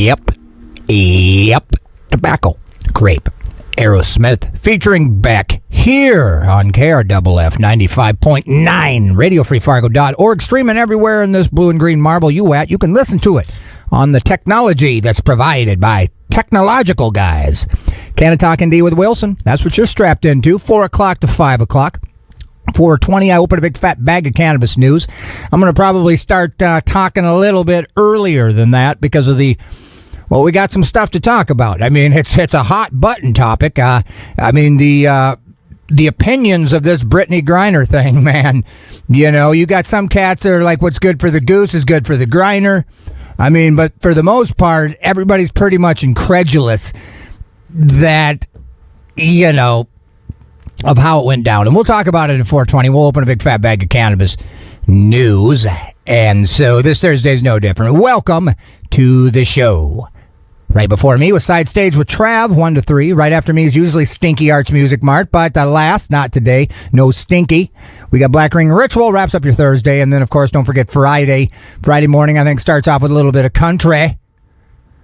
Yep. Tobacco, grape, Aerosmith, featuring Beck here on KRFF 95.9, RadioFreeFargo.org, streaming everywhere in this blue and green marble you at. You can listen to it on the technology that's provided by technological guys. Canna-Talk ND with Wilson. That's what you're strapped into. 4 o'clock to 5 o'clock. 4:20, I open a big fat bag of cannabis news. I'm going to probably start talking a little bit earlier than that because of we got some stuff to talk about. I mean, it's a hot button topic. The opinions of this Brittney Griner thing, man. You know, you got some cats that are like, what's good for the goose is good for the Griner. I mean, but for the most part, everybody's pretty much incredulous that, you know, of how it went down. And we'll talk about it at 4:20. We'll open a big fat bag of cannabis news. And so this Thursday is no different. Welcome to the show. Right before me was Side Stage with Trav, 1 to 3. Right after me is usually Stinky Arts Music Mart, but alas, not today. No Stinky. We got Black Ring Ritual, wraps up your Thursday. And then, of course, don't forget Friday. Friday morning, I think, starts off with a little bit of country.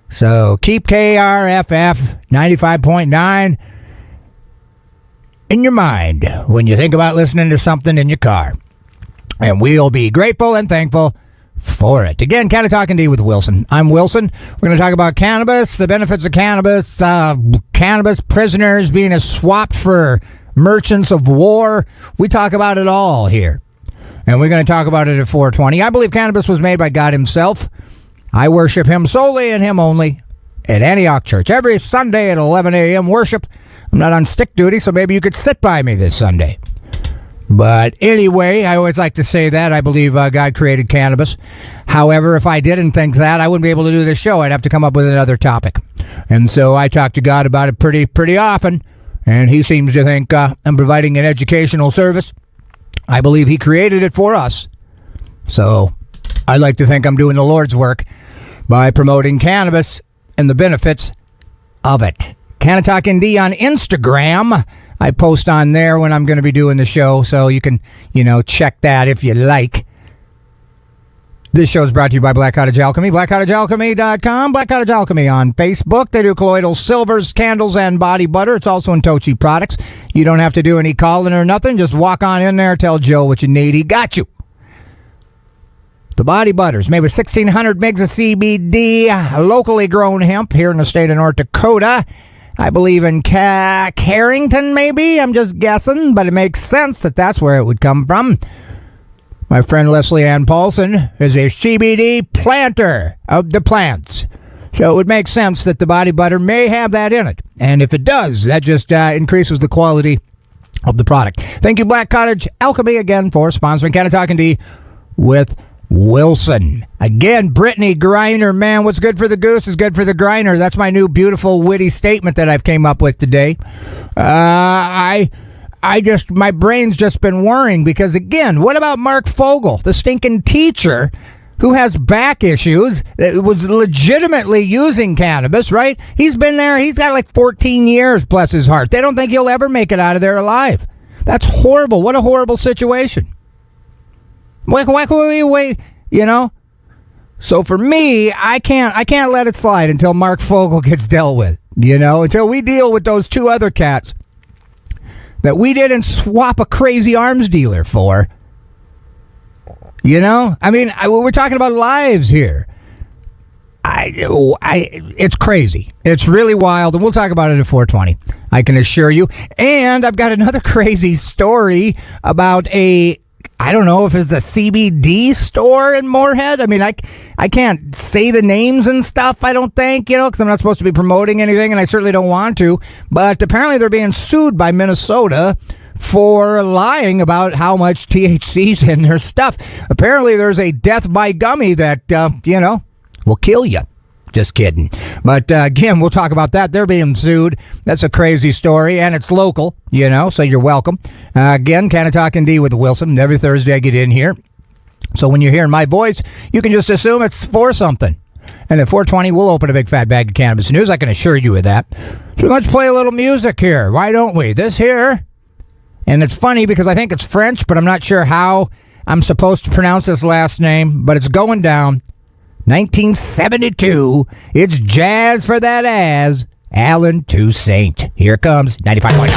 So keep KRFF 95.9 in your mind when you think about listening to something in your car. And we'll be grateful and thankful for it. Again, Canna-Talk ND with Wilson. I'm Wilson. We're going to talk about cannabis, the benefits of cannabis, cannabis prisoners being swapped for merchants of war. We talk about it all here. And we're going to talk about it at 4:20. I believe cannabis was made by God himself. I worship him solely and him only at Antioch Church. Every Sunday at 11 a.m. worship. I'm not on stick duty, so maybe you could sit by me this Sunday. But anyway, I always like to say that. I believe God created cannabis. However, if I didn't think that, I wouldn't be able to do this show. I'd have to come up with another topic. And so I talk to God about it pretty often. And he seems to think I'm providing an educational service. I believe he created it for us. So I like to think I'm doing the Lord's work by promoting cannabis and the benefits of it. Canna-Talk ND on Instagram. I post on there when I'm going to be doing the show, so you can, check that if you like. This show is brought to you by Black Cottage Alchemy, blackcottagealchemy.com, Black Cottage Alchemy on Facebook. They do colloidal silvers, candles, and body butter. It's also in Tochi products. You don't have to do any calling or nothing. Just walk on in there, tell Joe what you need. He got you. The body butter is made with 1,600 mgs of CBD, locally grown hemp here in the state of North Dakota. I believe in Carrington, maybe. I'm just guessing, but it makes sense that that's where it would come from. My friend Leslie Ann Paulson is a CBD planter of the plants. So it would make sense that the body butter may have that in it. And if it does, that just increases the quality of the product. Thank you, Black Cottage Alchemy, again, for sponsoring Canna-Talk ND with Wilson. Again, Brittney Griner, man, what's good for the goose is good for the Griner. That's my new beautiful witty statement that I've came up with today. My brain's just been worrying because, again, what about Marc Fogel, the stinking teacher who has back issues, that was legitimately using cannabis, right? He's been there. He's got like 14 years, bless his heart. They don't think he'll ever make it out of there alive. That's horrible. What a horrible situation. Wait, So for me, I can't let it slide until Marc Fogel gets dealt with, until we deal with those two other cats that we didn't swap a crazy arms dealer for. I mean, we're talking about lives here. It's crazy. It's really wild, and we'll talk about it at 4:20. I can assure you. And I've got another crazy story about I don't know if it's a CBD store in Moorhead. I mean, I can't say the names and stuff, I don't think, because I'm not supposed to be promoting anything, and I certainly don't want to. But apparently they're being sued by Minnesota for lying about how much THC's in their stuff. Apparently there's a death by gummy that, will kill you. Just kidding. But again, we'll talk about that. They're being sued. That's a crazy story, and it's local, so you're welcome. Again, Canna-Talk ND with Wilson. Every Thursday I get in here. So when you're hearing my voice, you can just assume it's for something. And at 4:20, we'll open a big fat bag of cannabis news. I can assure you of that. So let's play a little music here. Why don't we? This here. And it's funny because I think it's French, but I'm not sure how I'm supposed to pronounce this last name. But it's going down. 1972. It's jazz for that ass. Alan Toussaint. Here it comes. 95.9.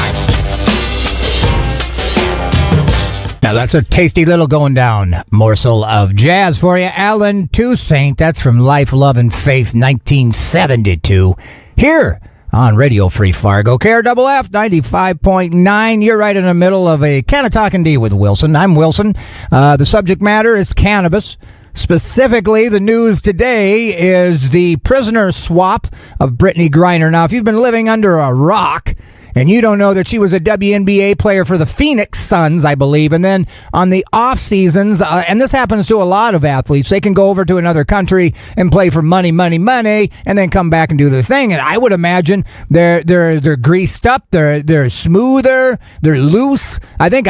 Now that's a tasty little going down morsel of jazz for you. Alan Toussaint. That's from Life, Love, and Faith, 1972. Here on Radio Free Fargo, KRFF 95.9. You're right in the middle of a Canna-Talk ND with Wilson. I'm Wilson. The subject matter is cannabis. Specifically, the news today is the prisoner swap of Brittney Griner. Now, if you've been living under a rock and you don't know that she was a WNBA player for the Phoenix Suns, I believe, and then on the off seasons, and this happens to a lot of athletes, they can go over to another country and play for money, and then come back and do their thing. And I would imagine they're greased up, they're smoother, they're loose. I think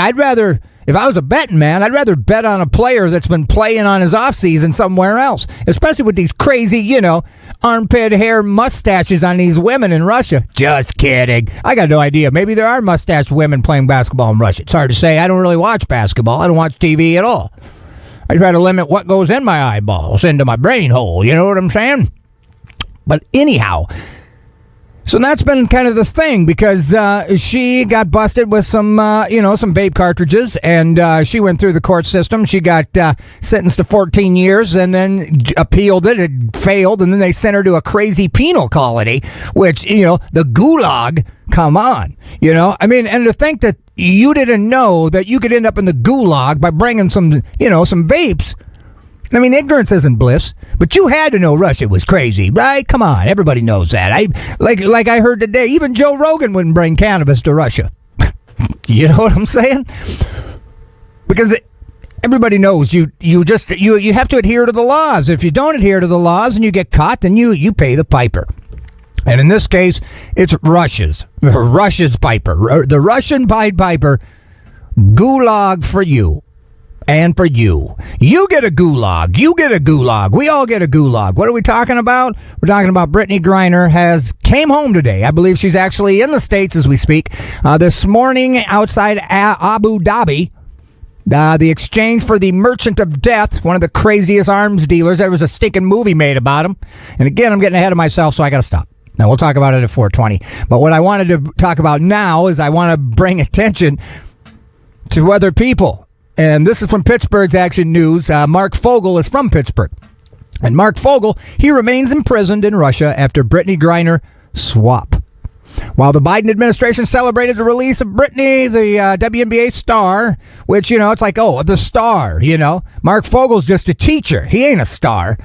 if I was a betting man, I'd rather bet on a player that's been playing on his offseason somewhere else, especially with these crazy, armpit hair mustaches on these women in Russia. Just kidding. I got no idea. Maybe there are mustached women playing basketball in Russia. It's hard to say. I don't really watch basketball. I don't watch TV at all. I try to limit what goes in my eyeballs, into my brain hole. You know what I'm saying? But anyhow, so that's been kind of the thing, because she got busted with some vape cartridges, and she went through the court system. She got sentenced to 14 years and then appealed it. It failed, and then they sent her to a crazy penal colony, which, the gulag, come on. And to think that you didn't know that you could end up in the gulag by bringing some vapes. Ignorance isn't bliss, but you had to know Russia was crazy, right? Come on, everybody knows that. Like I heard today, even Joe Rogan wouldn't bring cannabis to Russia. You know what I'm saying? Because everybody knows you have to adhere to the laws. If you don't adhere to the laws and you get caught, then you pay the piper. And in this case, it's Russia's piper, the Russian Pied Piper. Gulag for you. And for you. You get a gulag. You get a gulag. We all get a gulag. What are we talking about? We're talking about Brittney Griner came home today. I believe she's actually in the States as we speak. This morning outside Abu Dhabi, the exchange for the Merchant of Death, one of the craziest arms dealers. There was a stinking movie made about him. And again, I'm getting ahead of myself, so I got to stop. Now, we'll talk about it at 4:20. But what I wanted to talk about now is I want to bring attention to other people. And this is from Pittsburgh's Action News. Marc Fogel is from Pittsburgh. And Marc Fogel, he remains imprisoned in Russia after Brittney Griner swap. While the Biden administration celebrated the release of Brittney, the WNBA star, which, it's like, oh, the star, Marc Fogel's just a teacher. He ain't a star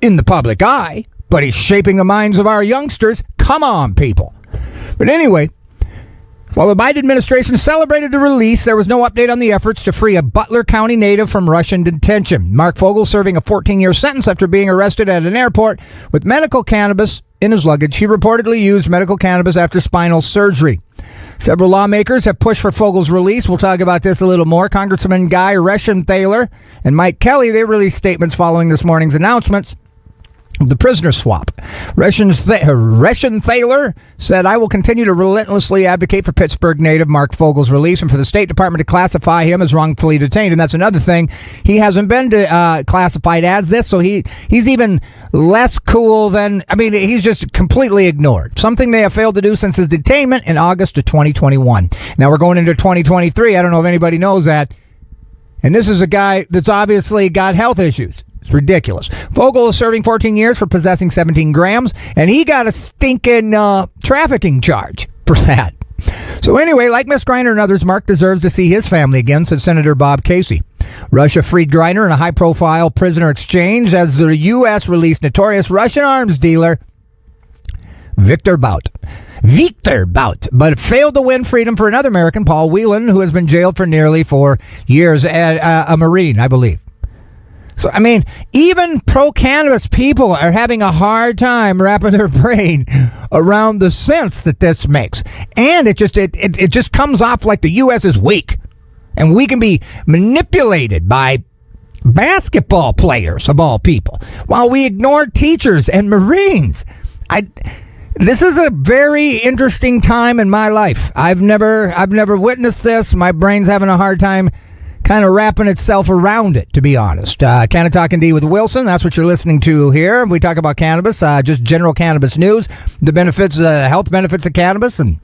in the public eye, but he's shaping the minds of our youngsters. Come on, people. But anyway, while the Biden administration celebrated the release, there was no update on the efforts to free a Butler County native from Russian detention. Marc Fogel serving a 14-year sentence after being arrested at an airport with medical cannabis in his luggage. He reportedly used medical cannabis after spinal surgery. Several lawmakers have pushed for Fogel's release. We'll talk about this a little more. Congressman Guy Reschenthaler and Mike Kelly, they released statements following this morning's announcements of the prisoner swap. Reschenthaler said, "I will continue to relentlessly advocate for Pittsburgh native Marc Fogel's release and for the State Department to classify him as wrongfully detained." And that's another thing. He hasn't been classified as this, so he's even less cool than, he's just completely ignored. Something they have failed to do since his detainment in August of 2021. Now we're going into 2023. I don't know if anybody knows that. And this is a guy that's obviously got health issues. It's ridiculous. Fogel is serving 14 years for possessing 17 grams, and he got a stinking trafficking charge for that. So anyway, like Miss Griner and others, Marc deserves to see his family again, said Senator Bob Casey. Russia freed Griner in a high-profile prisoner exchange as the U.S. released notorious Russian arms dealer Victor Bout, but failed to win freedom for another American, Paul Whelan, who has been jailed for nearly 4 years, a Marine, I believe. So, even pro-cannabis people are having a hard time wrapping their brain around the sense that this makes. And it just comes off like the U.S. is weak. And we can be manipulated by basketball players, of all people, while we ignore teachers and Marines. This is a very interesting time in my life. I've never witnessed this. My brain's having a hard time kind of wrapping itself around it, to be honest. Canna-Talk ND with Wilson, that's what you're listening to here. We talk about cannabis, just general cannabis news, the benefits, health benefits of cannabis, and,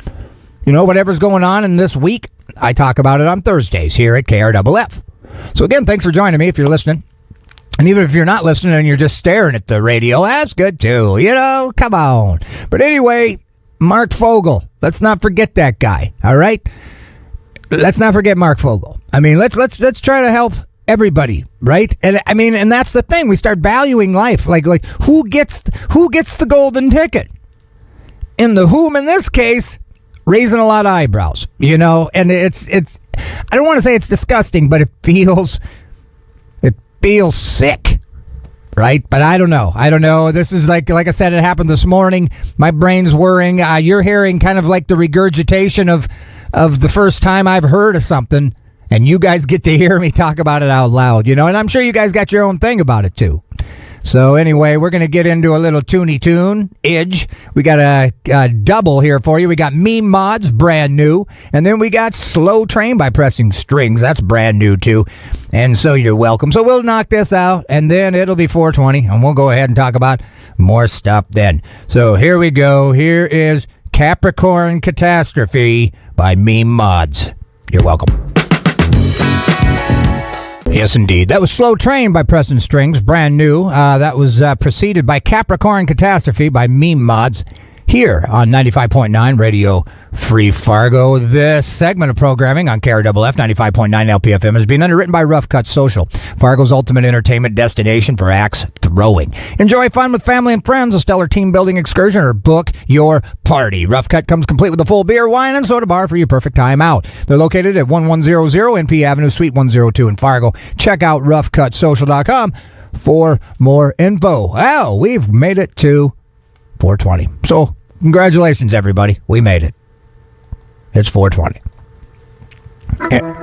whatever's going on in this week. I talk about it on Thursdays here at KRFF. So again, thanks for joining me if you're listening. And even if you're not listening and you're just staring at the radio, that's good too. Come on. But anyway, Marc Fogel. Let's not forget that guy, all right? Let's not forget Marc Fogel. I mean, let's try to help everybody, right? And I mean, and that's the thing. We start valuing life. Like who gets the golden ticket? And the whom in this case, raising a lot of eyebrows, and it's I don't want to say it's disgusting, but it feels sick, right? But I don't know. This is like I said, it happened this morning. My brain's whirring. You're hearing kind of like the regurgitation of the first time I've heard of something, and you guys get to hear me talk about it out loud, and I'm sure you guys got your own thing about it too. So anyway, we're going to get into a little tune-idge. We got a double here for you. We got Meme Mods, brand new. And then we got Slow Train by Pressing Strings. That's brand new too. And so you're welcome. So we'll knock this out, and then it'll be 420, and we'll go ahead and talk about more stuff then. So here we go. Here is Capricorn Catastrophe by Meme Mods. You're welcome. Yes, indeed. That was Slow Train by Pressing Strings, brand new. That was preceded by Capricorn Catastrophe by Meme Mods here on 95.9 Radio Free Fargo. This segment of programming on KRFF 95.9 LPFM is being underwritten by Rough Cut Social, Fargo's ultimate entertainment destination for axe throwing. Enjoy fun with family and friends, a stellar team-building excursion, or book your party. Rough Cut comes complete with a full beer, wine, and soda bar for your perfect time out. They're located at 1100 NP Avenue, Suite 102 in Fargo. Check out roughcutsocial.com for more info. Well, we've made it to 420. So, congratulations, everybody. We made it. It's 420.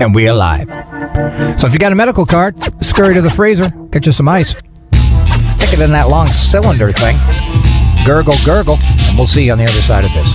And we alive. So if you got a medical card, scurry to the freezer, get you some ice. Stick it in that long cylinder thing. Gurgle, gurgle, and we'll see you on the other side of this.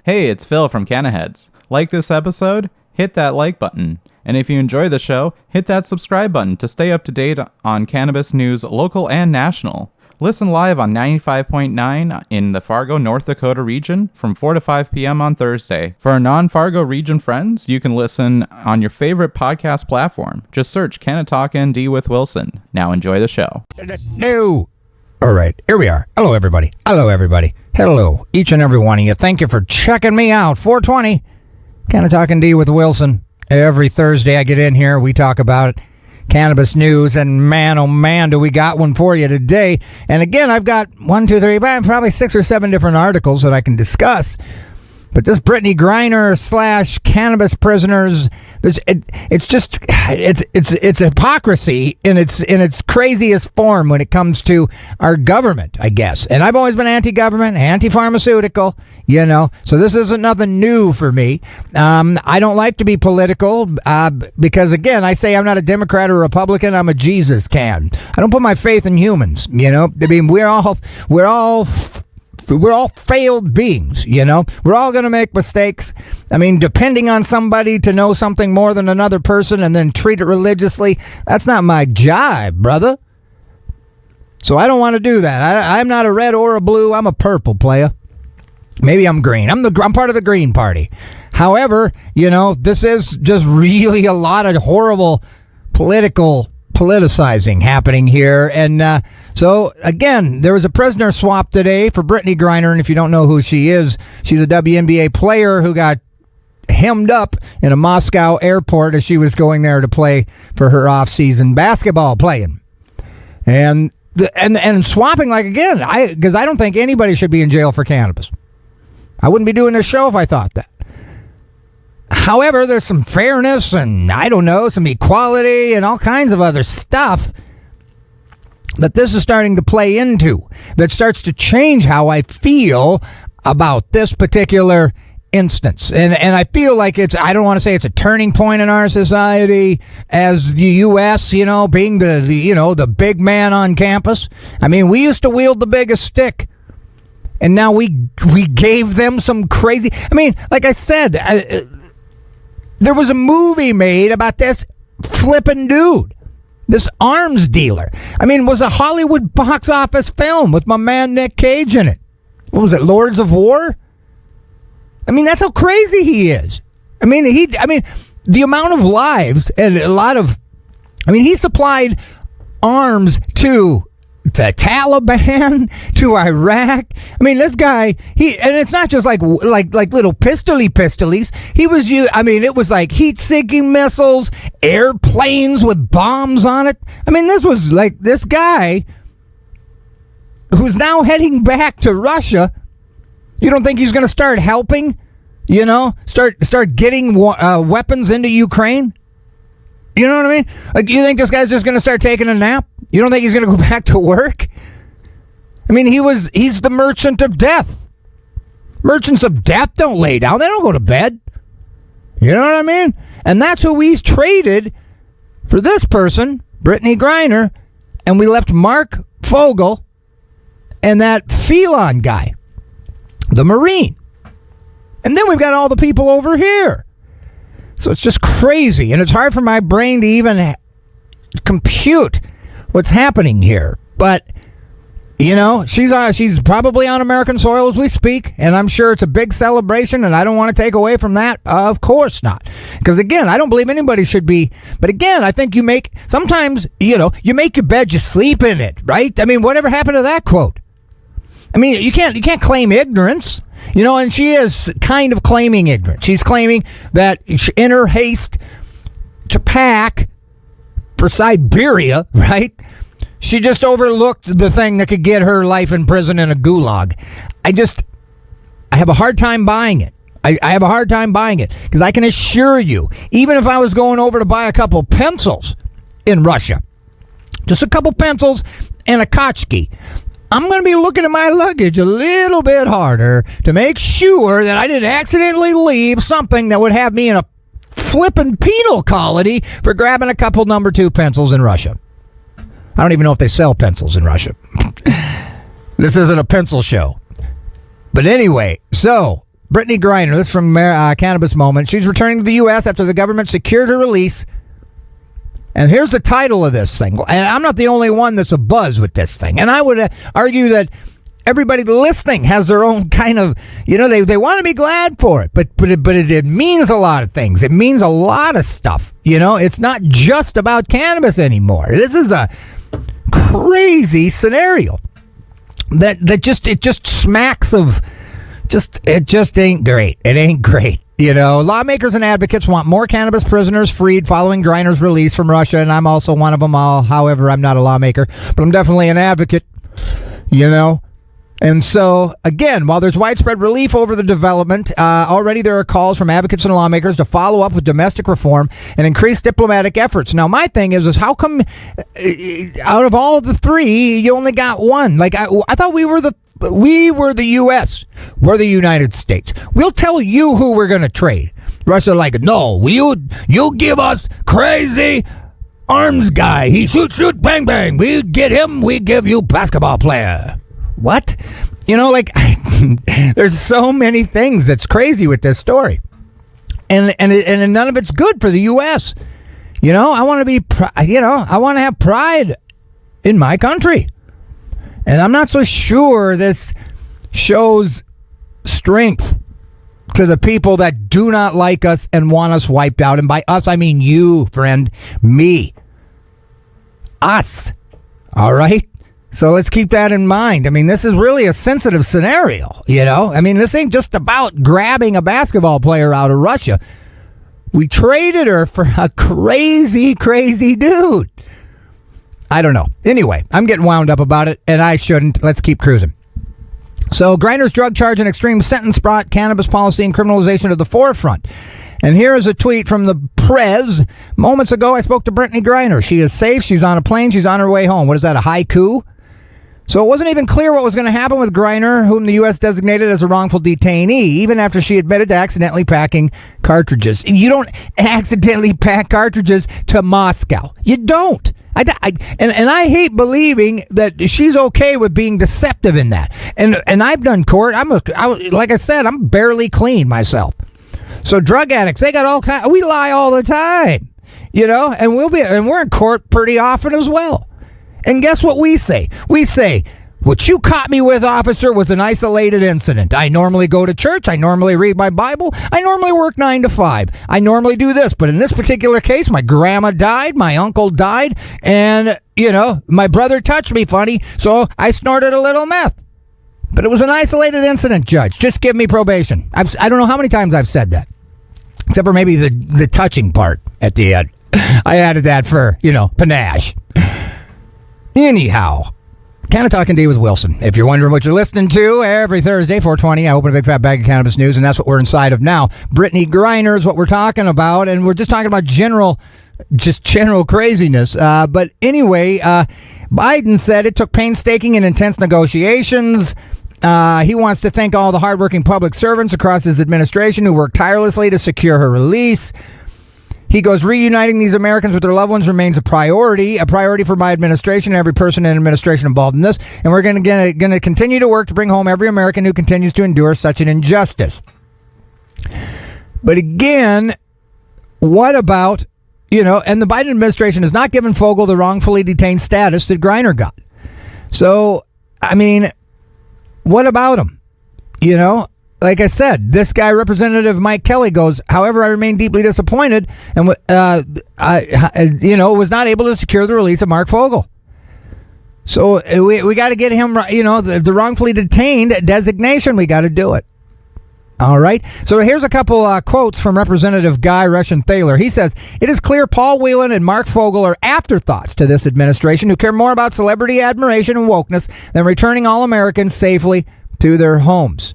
Hey, it's Phil from Cannaheads. Like this episode? Hit that like button. And if you enjoy the show, hit that subscribe button to stay up to date on cannabis news, local and national. Listen live on 95.9 in the Fargo, North Dakota region from 4 to 5 p.m. on Thursday. For our non-Fargo region friends, you can listen on your favorite podcast platform. Just search Canna-Talk ND with Wilson. Now enjoy the show. No. All right, here we are. Hello, everybody. Hello, everybody. Hello, each and every one of you. Thank you for checking me out. 420, Canna-Talk ND with Wilson. Every Thursday I get in here, we talk about it. Cannabis news, and man, oh man, do we got one for you today. And again, I've got probably 6 or 7 different articles that I can discuss. But this Brittney Griner / cannabis prisoners, it's hypocrisy in its craziest form when it comes to our government, I guess. And I've always been anti-government, anti-pharmaceutical, so this isn't nothing new for me. I don't like to be political because, again, I say I'm not a Democrat or Republican. I'm a Jesus can. I don't put my faith in humans. I mean, we're all failed beings, We're all going to make mistakes. I mean, depending on somebody to know something more than another person and then treat it religiously, that's not my jive, brother. So I don't want to do that. I'm not a red or a blue. I'm a purple player. Maybe I'm green. I'm part of the Green Party. However, this is just really a lot of horrible politicizing happening here. And so, again, there was a prisoner swap today for Brittney Griner. And if you don't know who she is, she's a WNBA player who got hemmed up in a Moscow airport as she was going there to play for her off-season basketball playing. And swapping, because I don't think anybody should be in jail for cannabis. I wouldn't be doing this show if I thought that. However, there's some fairness and, some equality and all kinds of other stuff that this is starting to play into, that starts to change how I feel about this particular instance. And I feel like I don't want to say it's a turning point in our society as the U.S., being the big man on campus. I mean, we used to wield the biggest stick. And now we gave them some crazy... I mean, like I said... there was a movie made about this flippin' dude. This arms dealer. I mean, was a Hollywood box office film with my man Nick Cage in it. What was it, Lords of War? I mean, that's how crazy he is. I mean, the amount of lives and he supplied arms to Taliban, to Iraq. I mean, this guy, and it's not just like little pistols. It was like heat-seeking missiles, airplanes with bombs on it. I mean, this was like this guy who's now heading back to Russia. You don't think he's going to start helping? Start getting weapons into Ukraine? You know what I mean? Like, you think this guy's just going to start taking a nap? You don't think he's going to go back to work? I mean, he's the merchant of death. Merchants of death don't lay down. They don't go to bed. You know what I mean? And that's who he's traded for this person, Brittney Griner, and we left Marc Fogel and that Phelan guy, the Marine. And then we've got all the people over here. So it's just crazy, and it's hard for my brain to even compute what's happening here. But, she's probably on American soil as we speak, and I'm sure it's a big celebration, and I don't want to take away from that. Of course not. Because, again, I don't believe anybody should be. But, again, I think sometimes, you make your bed, you sleep in it, right? I mean, whatever happened to that quote? I mean, you can't claim ignorance. And she is kind of claiming ignorance. She's claiming that in her haste to pack for Siberia, right, she just overlooked the thing that could get her life in prison in a gulag. I have a hard time buying it. I have a hard time buying it because I can assure you, even if I was going over to buy a couple pencils in Russia, just a couple pencils and a kotchki, I'm going to be looking at my luggage a little bit harder to make sure that I didn't accidentally leave something that would have me in a flippin' penal colony for grabbing a couple number 2 pencils in Russia. I don't even know if they sell pencils in Russia. This isn't a pencil show. But anyway, so Brittney Griner, this is from Cannabis Moment. She's returning to the U.S. after the government secured her release. And here's the title of this thing. And I'm not the only one that's a buzz with this thing. And I would argue that everybody listening has their own kind of, they want to be glad for it. But it means a lot of things. It means a lot of stuff. It's not just about cannabis anymore. This is a crazy scenario that just smacks of it just ain't great. It ain't great. Lawmakers and advocates want more cannabis prisoners freed following Griner's release from Russia, and I'm also one of them. However, I'm not a lawmaker, but I'm definitely an advocate, And so, again, while there's widespread relief over the development, already there are calls from advocates and lawmakers to follow up with domestic reform and increase diplomatic efforts. Now, my thing is how come out of all of the three, you only got one? Like, I thought we were the U.S. We're the United States. We'll tell you who we're going to trade. Russia like, no, you give us crazy arms guy. He shoot, bang, bang. We get him, we give you basketball player. What? There's so many things that's crazy with this story. And none of it's good for the U.S. I want to I want to have pride in my country. And I'm not so sure this shows strength to the people that do not like us and want us wiped out. And by us, I mean you, friend, me, us. All right? So let's keep that in mind. I mean, this is really a sensitive scenario, I mean, this ain't just about grabbing a basketball player out of Russia. We traded her for a crazy, crazy dude. I don't know. Anyway, I'm getting wound up about it, and I shouldn't. Let's keep cruising. So Griner's drug charge and extreme sentence brought cannabis policy and criminalization to the forefront. And here is a tweet from the Prez. Moments ago, I spoke to Brittney Griner. She is safe. She's on a plane. She's on her way home. What is that, a haiku? So it wasn't even clear what was going to happen with Griner, whom the U.S. designated as a wrongful detainee, even after she admitted to accidentally packing cartridges. You don't accidentally pack cartridges to Moscow. You don't. And I hate believing that she's okay with being deceptive in that. And I've done court. Like I said, I'm barely clean myself. So drug addicts, they got all kinds. We lie all the time. and we're in court pretty often as well. And guess what we say? We say, what you caught me with, officer, was an isolated incident. I normally go to church. I normally read my Bible. I normally work 9 to 5. I normally do this. But in this particular case, my grandma died. My uncle died. And, my brother touched me funny. So I snorted a little meth. But it was an isolated incident, Judge. Just give me probation. I don't know how many times I've said that. Except for maybe the touching part at the end. I added that for, panache. Anyhow, Canna-Talk ND with Wilson. If you're wondering what you're listening to, every Thursday, 4:20, I open a big fat bag of cannabis news, and that's what we're inside of now. Brittney Griners, what we're talking about, and we're just talking about general craziness. But anyway, Biden said it took painstaking and intense negotiations. He wants to thank all the hardworking public servants across his administration who worked tirelessly to secure her release. He goes, reuniting these Americans with their loved ones remains a priority for my administration and every person in administration involved in this. And we're going to continue to work to bring home every American who continues to endure such an injustice. But again, what about, and the Biden administration has not given Fogel the wrongfully detained status that Griner got. So, what about him? Like I said, this guy, Representative Mike Kelly, goes, however, I remain deeply disappointed and, was not able to secure the release of Marc Fogel. So we got to get him, the wrongfully detained designation. We got to do it. All right. So here's a couple quotes from Representative Guy Russian-Thaler. He says, it is clear Paul Whelan and Marc Fogel are afterthoughts to this administration who care more about celebrity admiration and wokeness than returning all Americans safely to their homes.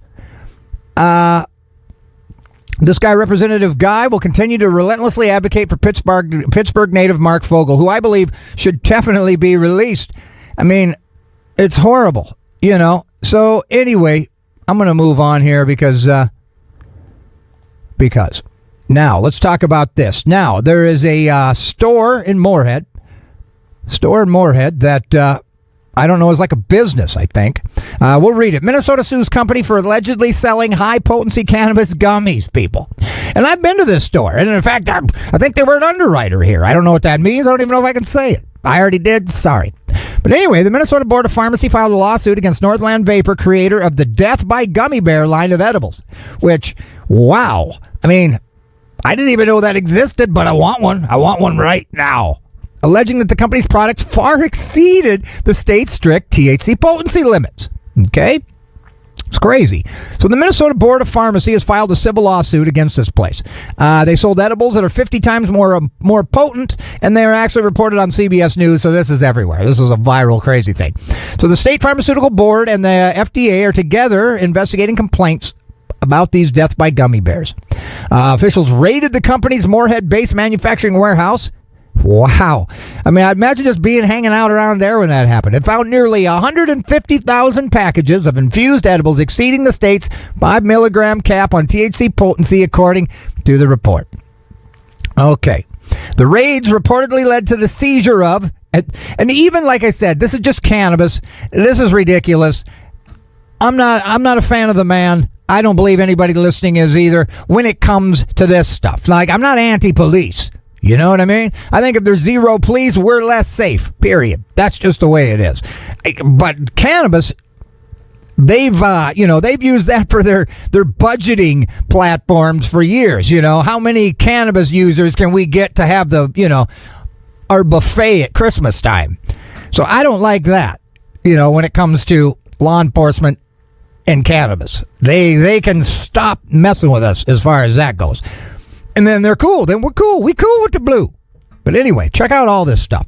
This guy, Representative Guy, will continue to relentlessly advocate for Pittsburgh native Marc Fogel, who I believe should definitely be released. It's horrible, So anyway, I'm going to move on here because now let's talk about this. Now there is a store in Moorhead that I don't know, is like a business, I think. We'll read it. Minnesota sues company for allegedly selling high-potency cannabis gummies, people. And I've been to this store. And in fact, I think they were an underwriter here. I don't know what that means. I don't even know if I can say it. I already did. Sorry. But anyway, the Minnesota Board of Pharmacy filed a lawsuit against Northland Vapor, creator of the Death by Gummy Bear line of edibles. Which, wow. I didn't even know that existed, but I want one. I want one right now. Alleging that the company's products far exceeded the state's strict THC potency limits. Okay? It's crazy. So the Minnesota Board of Pharmacy has filed a civil lawsuit against this place. They sold edibles that are 50 times more potent, and they are actually reported on CBS News, so this is everywhere. This is a viral, crazy thing. So the State Pharmaceutical Board and the FDA are together investigating complaints about these death by gummy bears. Officials raided the company's Moorhead-based manufacturing warehouse. Wow. I'd imagine just hanging out around there when that happened. It found nearly 150,000 packages of infused edibles exceeding the state's 5 milligram cap on THC potency, according to the report. Okay. The raids reportedly led to the seizure of, and even like I said, this is just cannabis. This is ridiculous. I'm not a fan of the man. I don't believe anybody listening is either when it comes to this stuff. I'm not anti-police. You know what I mean? I think if there's zero police, we're less safe, period. That's just the way it is. But cannabis, they've used that for their budgeting platforms for years. How many cannabis users can we get to have our buffet at Christmas time? So I don't like that, when it comes to law enforcement and cannabis. They can stop messing with us as far as that goes. And then they're cool. Then we're cool. We cool with the blue. But anyway, check out all this stuff.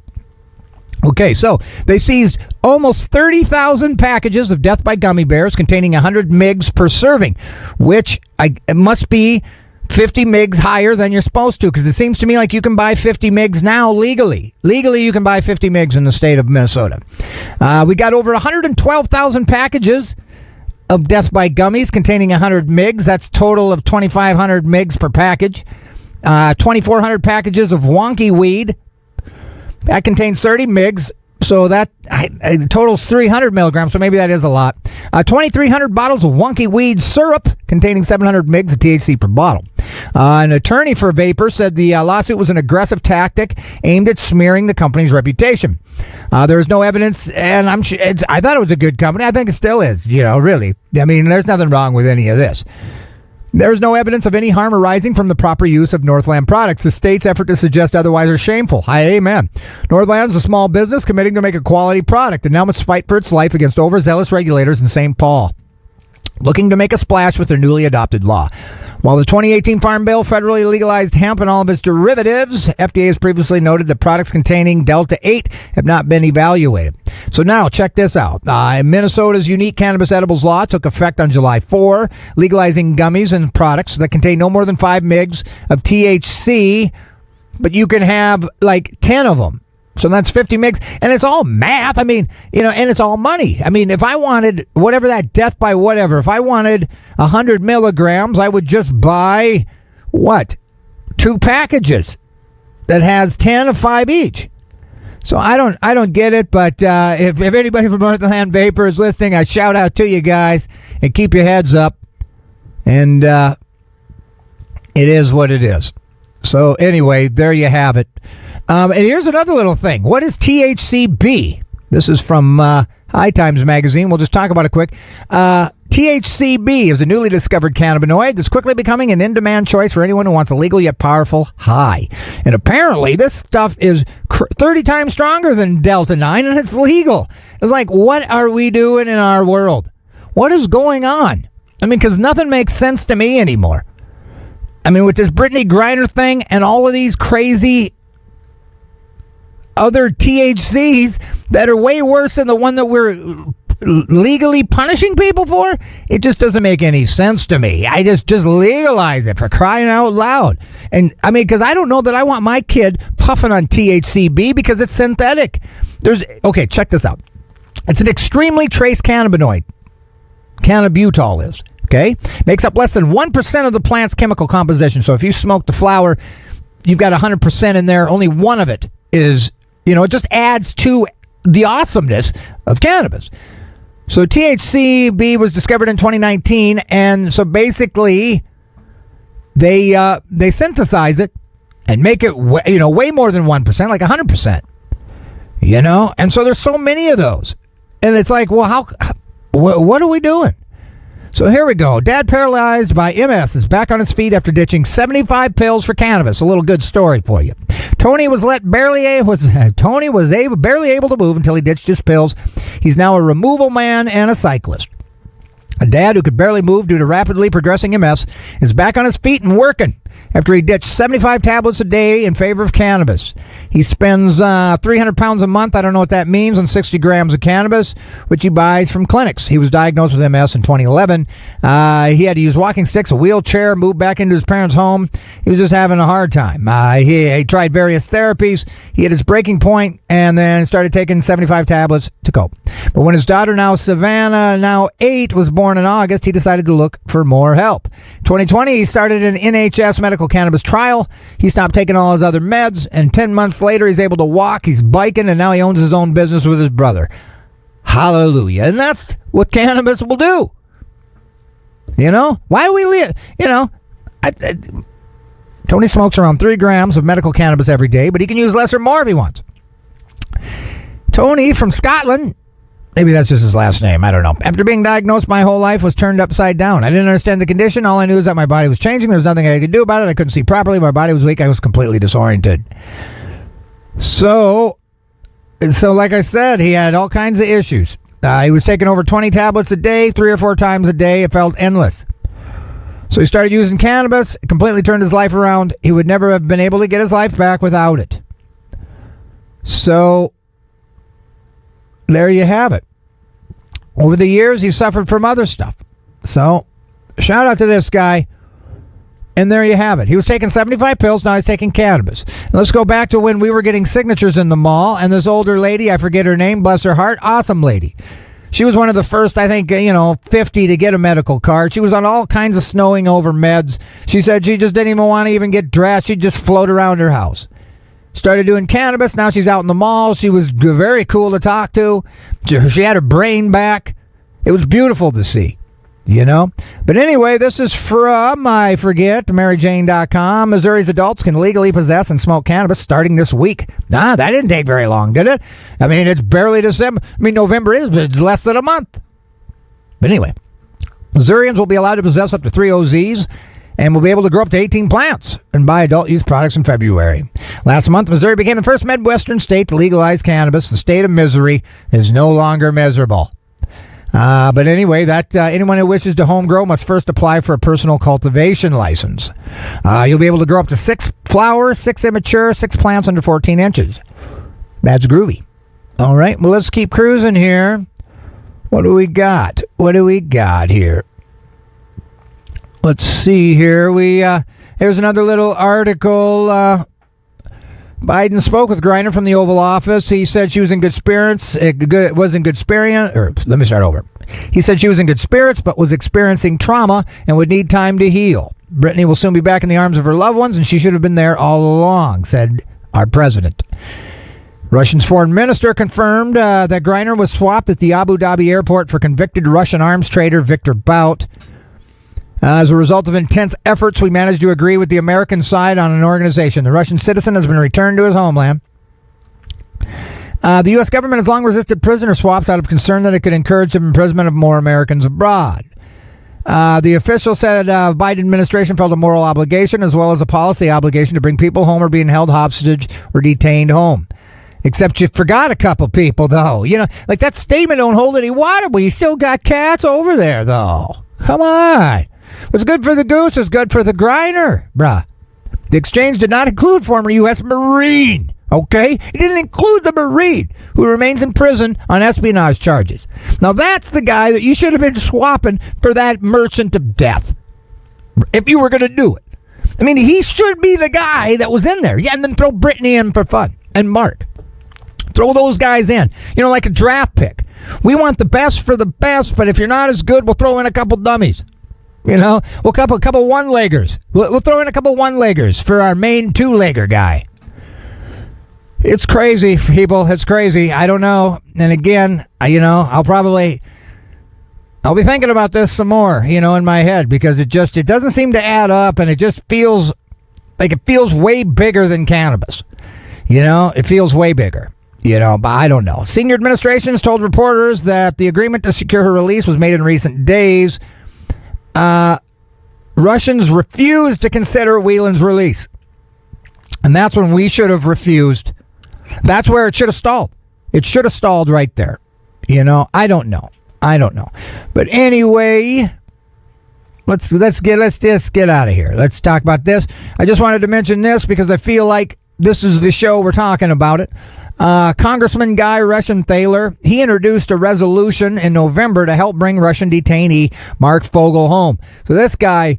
Okay, so they seized almost 30,000 packages of Death by Gummy Bears containing 100 mgs per serving, which it must be 50 mgs higher than you're supposed to, because it seems to me like you can buy 50 mgs now legally. Legally, you can buy 50 mgs in the state of Minnesota. We got over 112,000 packages of Death by Gummies containing 100 mgs. That's total of 2,500 mgs per package. 2,400 packages of wonky weed. That contains 30 mgs. So that totals 300 milligrams. So maybe that is a lot. 2,300 bottles of wonky weed syrup containing 700 mgs of THC per bottle. An attorney for Vapor said the lawsuit was an aggressive tactic aimed at smearing the company's reputation. There is no evidence, and I thought it was a good company. I think it still is, really. I mean, there's nothing wrong with any of this. There's no evidence of any harm arising from the proper use of Northland products. The state's effort to suggest otherwise are shameful. Amen. Northland is a small business committing to make a quality product and now must fight for its life against overzealous regulators in St. Paul, looking to make a splash with their newly adopted law. While the 2018 Farm Bill federally legalized hemp and all of its derivatives, FDA has previously noted that products containing Delta-8 have not been evaluated. So now, check this out. Minnesota's unique cannabis edibles law took effect on July 4, legalizing gummies and products that contain no more than 5 mg of THC, but you can have like 10 of them. So that's 50 mgs, and it's all math. I mean, and it's all money. I mean, if I wanted whatever that death by whatever, if I wanted 100 milligrams, I would just buy, 2 packages that has 10 of 5 each. So I don't get it, but if anybody from Northland Vapor is listening, I shout out to you guys, and keep your heads up. And it is what it is. So anyway, there you have it. And here's another little thing. What is THCB? This is from High Times magazine. We'll just talk about it quick. THCB is a newly discovered cannabinoid that's quickly becoming an in-demand choice for anyone who wants a legal yet powerful high. And apparently this stuff is 30 times stronger than Delta-9, and it's legal. It's like, what are we doing in our world? What is going on? I mean, because nothing makes sense to me anymore. I mean, with this Brittney Griner thing and all of these crazy other THCs that are way worse than the one that we're legally punishing people for, it just doesn't make any sense to me. I just legalize it, for crying out loud. And I mean, because I don't know that I want my kid puffing on THCB because it's synthetic. Okay, check this out. It's an extremely trace cannabinoid. Cannabutol is. Okay? Makes up less than 1% of the plant's chemical composition. So if you smoke the flower, you've got 100% in there. Only one of it is, it just adds to the awesomeness of cannabis. So THCB was discovered in 2019, and so basically they synthesize it and make it way more than 1%, like 100%. And so there's so many of those, and it's like, well, what are we doing? So here we go. Dad paralyzed by MS is back on his feet after ditching 75 pills for cannabis. A little good story for you. Tony was barely able to move until he ditched his pills. He's now a removal man and a cyclist. A dad who could barely move due to rapidly progressing MS is back on his feet and working after he ditched 75 tablets a day in favor of cannabis. He spends 300 pounds a month, I don't know what that means, on 60 grams of cannabis, which he buys from clinics. He was diagnosed with MS in 2011. He had to use walking sticks, a wheelchair, move back into his parents' home. He was just having a hard time. He tried various therapies. He hit his breaking point and then started taking 75 tablets to cope. But when his daughter, now Savannah, now 8, was born in August, he decided to look for more help. 2020, he started an NHS medical cannabis trial. He stopped taking all his other meds, and 10 months later, he's able to walk, he's biking, and now he owns his own business with his brother. Hallelujah. And that's what cannabis will do. Why do we live? Tony smokes around 3 grams of medical cannabis every day, but he can use less or more if he wants. Tony from Scotland, maybe that's just his last name, I don't know. After being diagnosed, my whole life was turned upside down. I didn't understand the condition. All I knew is that my body was changing. There was nothing I could do about it. I couldn't see properly. My body was weak. I was completely disoriented. So like I said, he had all kinds of issues. He was taking over 20 tablets a day, 3 or 4 times a day. It felt endless. So he started using cannabis. It completely turned his life around. He would never have been able to get his life back without it. So there you have it. Over the years, he suffered from other stuff. So shout out to this guy. And there you have it. He was taking 75 pills. Now he's taking cannabis. And let's go back to when we were getting signatures in the mall. And this older lady, I forget her name, bless her heart, awesome lady. She was one of the first, I think, 50 to get a medical card. She was on all kinds of snowing over meds. She said she just didn't even want to even get dressed. She'd just float around her house. Started doing cannabis. Now she's out in the mall. She was very cool to talk to. She had her brain back. It was beautiful to see. But anyway, this is from, I forget, MaryJane.com. Missouri's adults can legally possess and smoke cannabis starting this week. That didn't take very long, did it? I mean, it's barely December. November is, but it's less than a month. But anyway, Missourians will be allowed to possess up to 3 OZs and will be able to grow up to 18 plants and buy adult use products in February. Last month, Missouri became the first Midwestern state to legalize cannabis. The state of misery is no longer miserable. But anyway, that anyone who wishes to home grow must first apply for a personal cultivation license. You'll be able to grow up to 6 flowers, 6 immature, 6 plants under 14 inches. That's groovy. All right, well, let's keep cruising here. What do we got? Here? Let's see here. Here's another little article. Biden spoke with Griner from the Oval Office. He said she was in good spirits. He said she was in good spirits, but was experiencing trauma and would need time to heal. Brittney will soon be back in the arms of her loved ones, and she should have been there all along, said our president. Russia's foreign minister confirmed that Griner was swapped at the Abu Dhabi airport for convicted Russian arms trader Viktor Bout. As a result of intense efforts, we managed to agree with the American side on an organization. The Russian citizen has been returned to his homeland. The U.S. government has long resisted prisoner swaps out of concern that it could encourage the imprisonment of more Americans abroad. The official said Biden administration felt a moral obligation as well as a policy obligation to bring people home or being held hostage or detained home. Except you forgot a couple people, though. Like that statement don't hold any water, but you still got cats over there, though. Come on. What's good for the goose is good for the Griner, bruh. The exchange did not include former U.S. Marine, okay? It didn't include the Marine, who remains in prison on espionage charges. Now, that's the guy that you should have been swapping for that merchant of death, if you were going to do it. I mean, he should be the guy that was in there. Yeah, and then throw Brittney in for fun, and Mark. Throw those guys in, like a draft pick. We want the best for the best, but if you're not as good, we'll throw in a couple dummies. We'll couple one-leggers. We'll throw in a couple one-leggers for our main two-legger guy. It's crazy, people. It's crazy. I don't know. And again, I'll be thinking about this some more, in my head, because it doesn't seem to add up, and it just feels like it feels way bigger than cannabis. It feels way bigger. But I don't know. Senior administrations told reporters that the agreement to secure her release was made in recent days. Russians refused to consider Whelan's release. And that's when we should have refused. That's where it should have stalled. It should have stalled right there. I don't know. But anyway, let's just get out of here. Let's talk about this. I just wanted to mention this because I feel like this is the show we're talking about it. Congressman Guy Reschenthaler, he introduced a resolution in November to help bring Russian detainee Marc Fogel home. So this guy,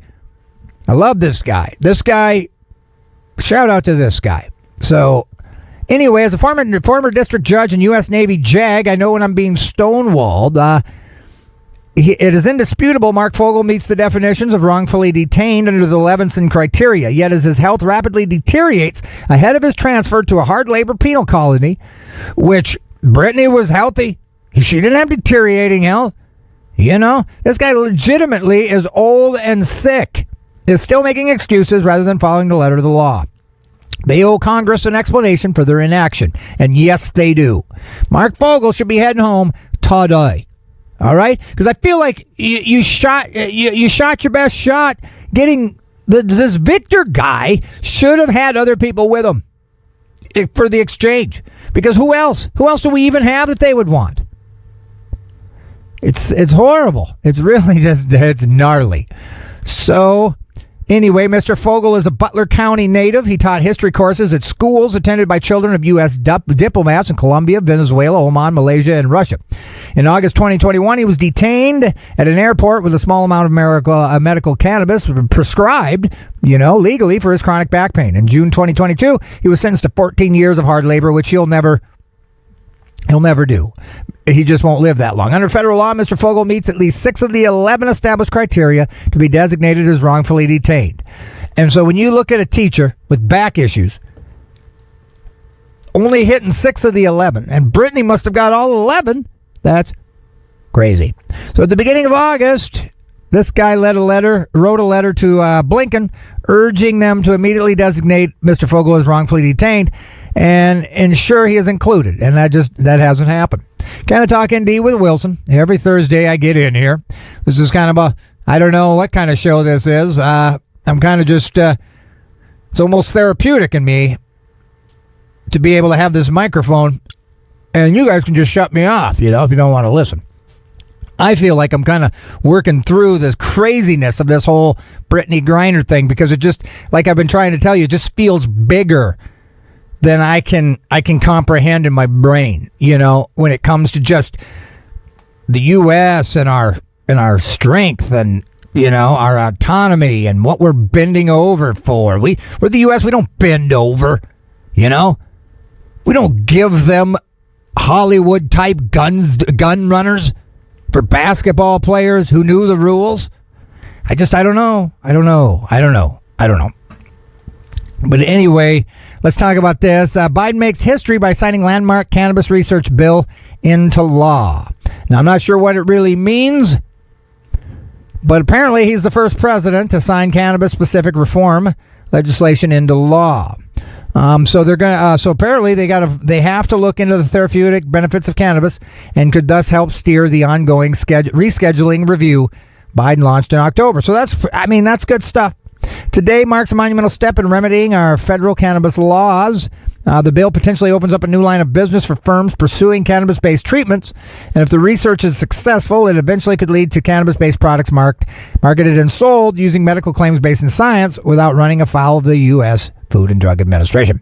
I love this guy. This guy, shout out to this guy. So anyway, as a former district judge and U.S. Navy JAG, I know when I'm being stonewalled. It is indisputable Marc Fogel meets the definitions of wrongfully detained under the Levinson criteria, yet as his health rapidly deteriorates ahead of his transfer to a hard labor penal colony, which Brittney was healthy. She didn't have deteriorating health. This guy legitimately is old and sick, is still making excuses rather than following the letter of the law. They owe Congress an explanation for their inaction, and yes, they do. Marc Fogel should be heading home today. All right, because I feel like you shot your best shot getting this Victor guy. Should have had other people with him for the exchange, because who else do we even have that they would want? It's horrible. It's really it's gnarly. So anyway, Mr. Fogel is a Butler County native. He taught history courses at schools attended by children of U.S. diplomats in Colombia, Venezuela, Oman, Malaysia, and Russia. In August 2021, he was detained at an airport with a small amount of medical cannabis prescribed, legally for his chronic back pain. In June 2022, he was sentenced to 14 years of hard labor, which he'll never do. He just won't live that long. Under federal law, Mr. Fogel meets at least 6 of the 11 established criteria to be designated as wrongfully detained. And so when you look at a teacher with back issues, only hitting 6 of the 11, and Brittney must have got all 11, that's crazy. So at the beginning of August, This guy wrote a letter to Blinken urging them to immediately designate Mr. Fogel as wrongfully detained and ensure he is included. And that hasn't happened. Canna-Talk ND with Wilson. Every Thursday I get in here. This is kind of I don't know what kind of show this is. I'm kind of just, it's almost therapeutic in me to be able to have this microphone and you guys can just shut me off, if you don't want to listen. I feel like I'm kind of working through this craziness of this whole Brittney Griner thing because it just, like I've been trying to tell you, it just feels bigger than I can comprehend in my brain, when it comes to just the U.S. and our strength and, our autonomy and what we're bending over for. We're the U.S., we don't bend over, We don't give them Hollywood-type gun runners for basketball players who knew the rules. I don't know. But anyway, let's talk about this. Biden makes history by signing landmark cannabis research bill into law. Now, I'm not sure what it really means, but apparently he's the first president to sign cannabis-specific reform legislation into law. So they're gonna. So apparently they have to look into the therapeutic benefits of cannabis and could thus help steer the ongoing rescheduling review Biden launched in October. So that's good stuff. Today marks a monumental step in remedying our federal cannabis laws. The bill potentially opens up a new line of business for firms pursuing cannabis-based treatments. And if the research is successful, it eventually could lead to cannabis-based products marketed and sold using medical claims based in science without running afoul of the U.S. Food and Drug Administration.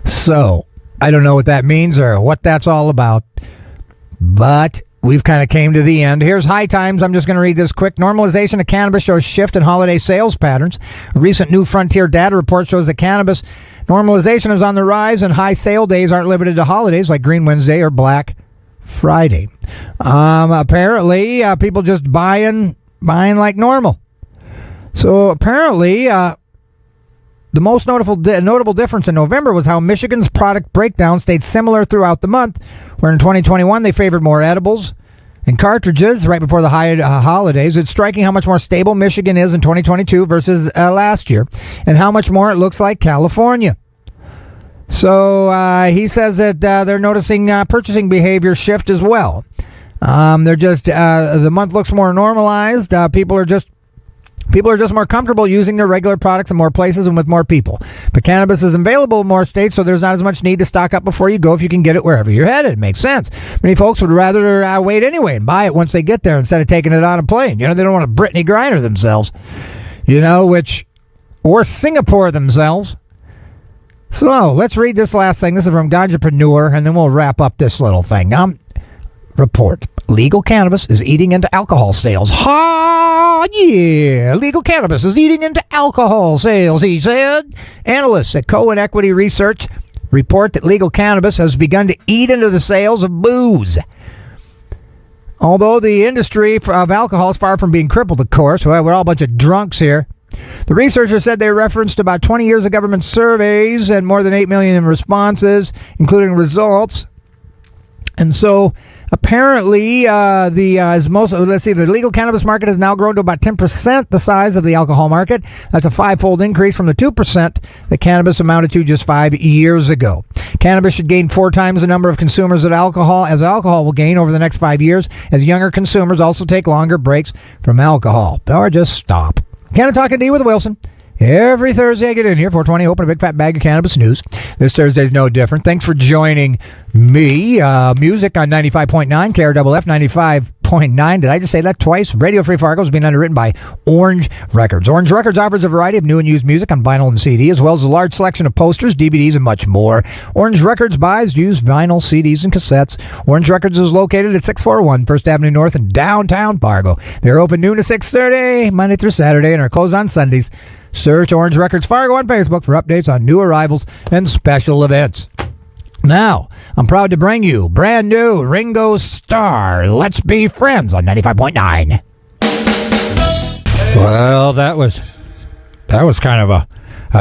So, I don't know what that means or what that's all about, but we've kind of came to the end. Here's High Times. I'm just going to read this quick. Normalization of cannabis shows shift in holiday sales patterns. A recent New Frontier data report shows that cannabis normalization is on the rise and high sale days aren't limited to holidays like Green Wednesday or Black Friday. Apparently, people just buying like normal. So apparently, the most notable difference in November was how Michigan's product breakdown stayed similar throughout the month, where in 2021 they favored more edibles and cartridges right before the holidays. It's striking how much more stable Michigan is in 2022 versus last year, and how much more it looks like California. So he says that they're noticing purchasing behavior shift as well. They're just the month looks more normalized. People are just more comfortable using their regular products in more places and with more people. But cannabis is available in more states, so there's not as much need to stock up before you go if you can get it wherever you're headed. It makes sense. Many folks would rather wait anyway and buy it once they get there instead of taking it on a plane. They don't want to Brittney Griner themselves, or Singapore themselves. So let's read this last thing. This is from Ganjapreneur, and then we'll wrap up this little thing. Report. Legal cannabis is eating into alcohol sales. Ha! Yeah! Legal cannabis is eating into alcohol sales, he said. Analysts at Cohen Equity Research report that legal cannabis has begun to eat into the sales of booze. Although the industry of alcohol is far from being crippled, of course. We're all a bunch of drunks here. The researchers said they referenced about 20 years of government surveys and more than 8 million responses, including results. And so apparently, the legal cannabis market has now grown to about 10% the size of the alcohol market. That's a five-fold increase from the 2% that cannabis amounted to just 5 years ago. Cannabis should gain 4 times the number of consumers as alcohol will gain over the next 5 years, as younger consumers also take longer breaks from alcohol. Or just stop. Canna-Talk ND with Wilson. Every Thursday I get in here, 420, open a big fat bag of cannabis news. This Thursday's no different. Thanks for joining me. Music on 95.9, KRFF 95.9. Did I just say that twice? Radio Free Fargo is being underwritten by Orange Records. Orange Records offers a variety of new and used music on vinyl and CD, as well as a large selection of posters, DVDs, and much more. Orange Records buys used vinyl, CDs, and cassettes. Orange Records is located at 641 First Avenue North in downtown Fargo. They're open noon to 6:30, Monday through Saturday, and are closed on Sundays. Search Orange Records Fargo on Facebook for updates on new arrivals and special events. Now, I'm proud to bring you brand new Ringo Starr, Let's Be Friends on 95.9. Well, that was kind of a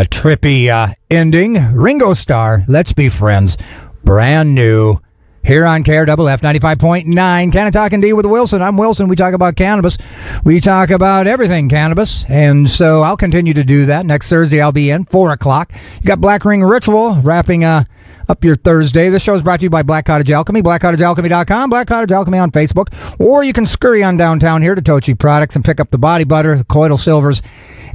trippy ending. Ringo Starr, Let's Be Friends, brand new here on KRFF 95.9. Canna-Talk ND with Wilson. I'm Wilson. We talk about cannabis. We talk about everything cannabis. And so I'll continue to do that. Next Thursday, I'll be in 4 o'clock. You got Black Ring Ritual wrapping up your Thursday. This show is brought to you by Black Cottage Alchemy, blackcottagealchemy.com, Black Cottage Alchemy on Facebook, or you can scurry on downtown here to Tochi Products and pick up the body butter, the colloidal silvers,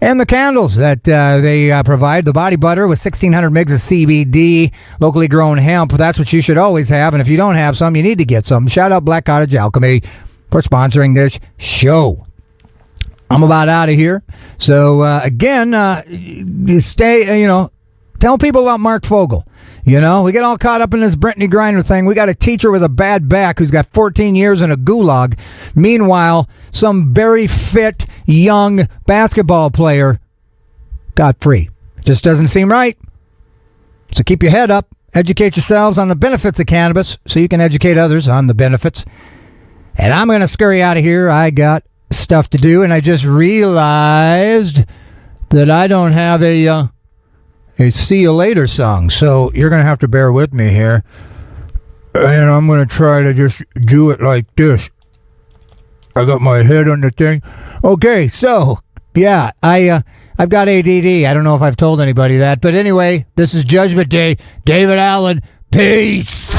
and the candles that they provide. The body butter with 1,600 mgs of CBD, locally grown hemp. That's what you should always have, and if you don't have some, you need to get some. Shout out Black Cottage Alchemy for sponsoring this show. I'm about out of here. So, again, tell people about Marc Fogel. You know, we get all caught up in this Brittney Griner thing. We got a teacher with a bad back who's got 14 years in a gulag. Meanwhile, some very fit, young basketball player got free. Just doesn't seem right. So keep your head up. Educate yourselves on the benefits of cannabis so you can educate others on the benefits. And I'm going to scurry out of here. I got stuff to do, and I just realized that I don't have a see you later song, so you're gonna have to bear with me here, and I'm gonna try to just do it like this. I got my head on the thing. Okay, so yeah, I've got ADD. I don't know if I've told anybody that, but anyway, this is Judgment Day. David Allen, peace.